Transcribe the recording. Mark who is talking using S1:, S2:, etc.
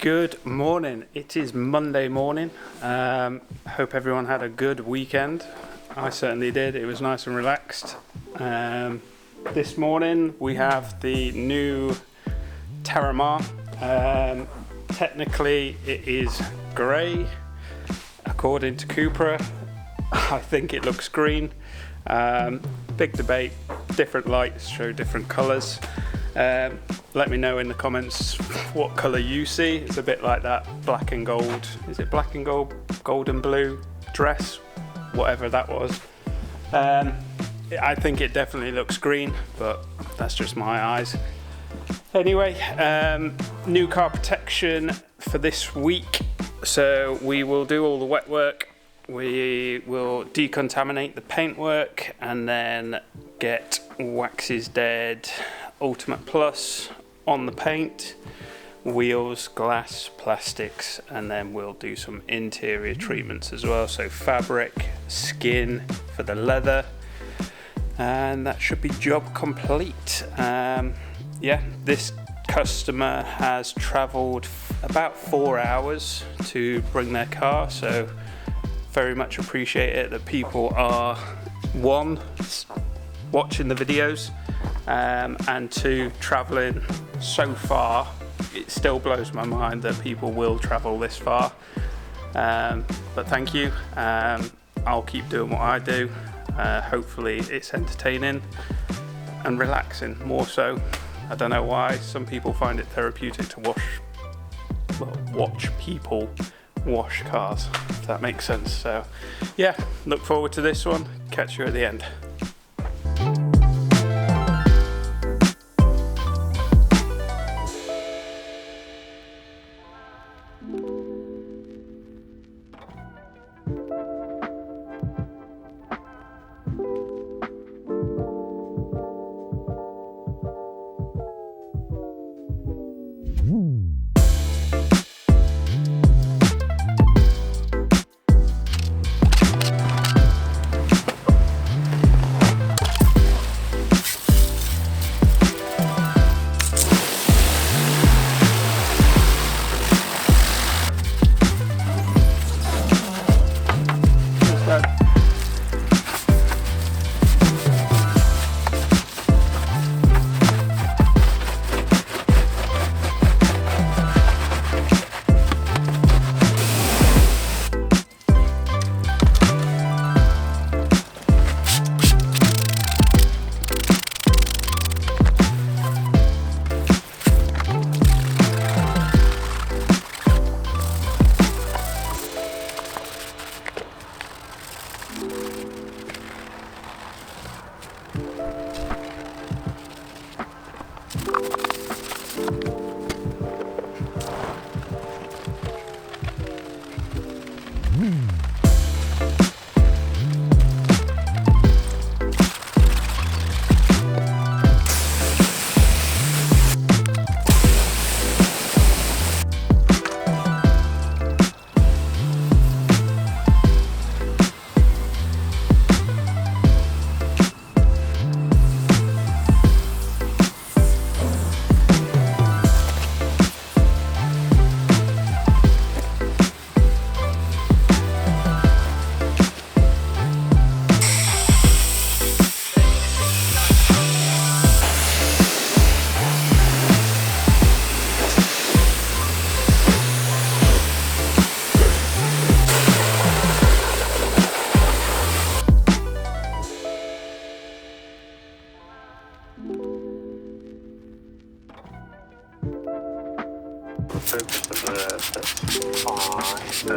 S1: Good morning. It is Monday morning. Hope everyone had a good weekend. I certainly did. It was nice and relaxed. This morning we have the new Terramar. Technically it is grey. According to Cupra, I think it looks green. Big debate. Different lights show different colours. Let me know in the comments what colour you see. It's a bit like that black and gold. Is it black and gold, gold and blue dress? Whatever that was. I think it definitely looks green, but that's just my eyes. Anyway, new car protection for this week. So we will do all the wet work. We will decontaminate the paintwork and then get Waxes Dead Ultimate Plus on the paint, wheels, glass, plastics, and then we'll do some interior treatments as well. So fabric, skin for the leather, and that should be job complete. This customer has travelled about 4 hours to bring their car, so very much appreciate it that people are, one, watching the videos, and two, travelling so far. It still blows my mind that people will travel this far, but thank you. I'll keep doing what I do. Hopefully it's entertaining and relaxing, more so. I don't know why some people find it therapeutic to watch people wash cars, if that makes sense. So yeah, look forward to this one. Catch you at the end.
S2: Focus for the 5, so